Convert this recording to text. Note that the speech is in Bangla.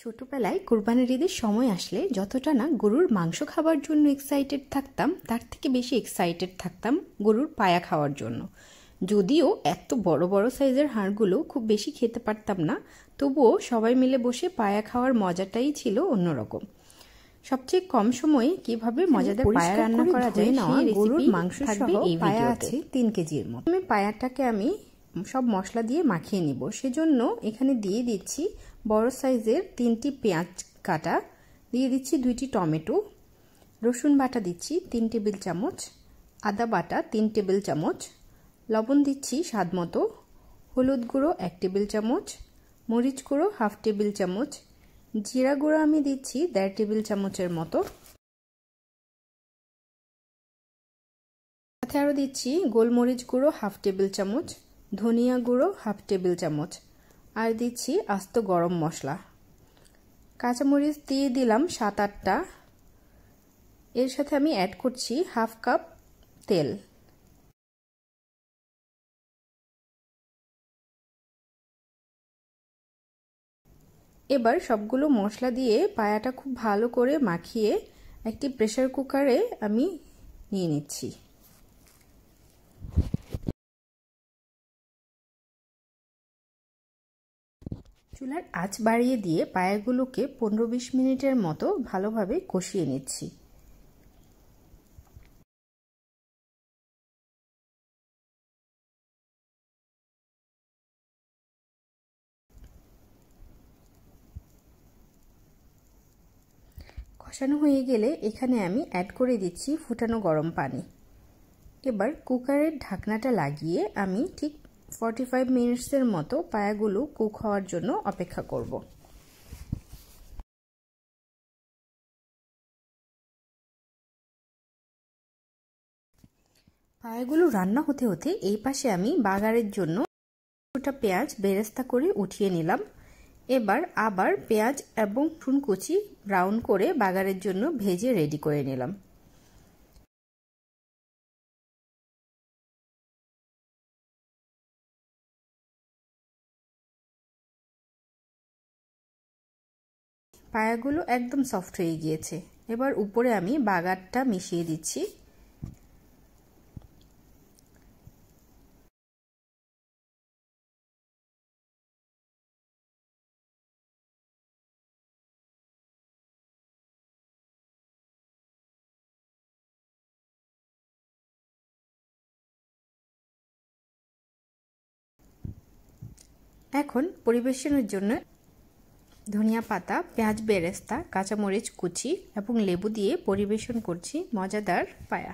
ছোটবেলায় কোরবানির ঈদের সময় আসলে যতটা না গরুর মাংস খাবার জন্য এক্সাইটেড থাকতাম, তার থেকে বেশি এক্সাইটেড থাকতাম গরুর পায়া খাওয়ার জন্য। যদিও এত বড় বড় সাইজের হাড়গুলো খুব বেশি খেতে পারতাম না, তবুও সবাই মিলে বসে পায়া খাওয়ার মজাটাই ছিল অন্যরকম। সবচেয়ে কম সময়ে কিভাবে মজাদার পায়া রান্না করা যায় সেই গরুর মাংস থাকবে এই ভিডিওতে। 3 কেজির মতো পায়াটাকে আমি সব মশলা দিয়ে মাখিয়ে নিব। সেজন্য এখানে দিয়ে দিচ্ছি বড় সাইজের 3টি পেঁয়াজ কাটা, দিয়ে দিচ্ছি 2টি টমেটো, রসুন বাটা দিচ্ছি 3 টেবিল চামচ, আদা বাটা 3 টেবিল চামচ, লবণ দিচ্ছি স্বাদ মতো, হলুদ গুঁড়ো 1 টেবিল চামচ, মরিচ গুঁড়ো 1/2 টেবিল চামচ, জিরা গুঁড়ো আমি দিচ্ছি 1.5 টেবিল চামচের মতো, সাথে আরও দিচ্ছি গোলমরিচ গুঁড়ো 1/2 টেবিল চামচ, ধনিয়া গুঁড়ো 1/2 টেবিল চামচ, আর দিচ্ছি আস্ত গরম মশলা। কাঁচামরিচ দিয়ে দিলাম 7-8টা। এর সাথে আমি অ্যাড করছি 1/2 কাপ তেল। এবার সবগুলো মশলা দিয়ে পায়াটা খুব ভালো করে মাখিয়ে একটি প্রেসার কুকারে আমি নিয়ে নিচ্ছি। চুলার আঁচ বাড়িয়ে দিয়ে পায়াগুলোকে 15-20 মিনিটের মতো ভালোভাবে কষিয়ে নিচ্ছি। কষানো হয়ে গেলে এখানে আমি অ্যাড করে দিচ্ছি ফুটানো গরম পানি। এবার কুকারের ঢাকনাটা লাগিয়ে আমি ঠিক 45 মিনিটসের মতো পায়াগুলো কুক হওয়ার জন্য অপেক্ষা করব। পায়াগুলো রান্না হতে হতে এই পাশে আমি বাগারের জন্য গোটা পেঁয়াজ বেরেস্তা করে উঠিয়ে নিলাম। এবার আবার পেঁয়াজ এবং রসুন কুচি ব্রাউন করে বাগারের জন্য ভেজে রেডি করে নিলাম। পায়াগুলো একদম সফট হয়ে গিয়েছে। এবার উপরে আমি বাগারটা মিশিয়ে দিচ্ছি। এখন পরিবেশনের জন্য ধনিয়া পাতা, পেঁয়াজ বেরেস্তা, কাঁচামরিচ কুচি এবং লেবু দিয়ে পরিবেশন করছি মজাদার পায়া।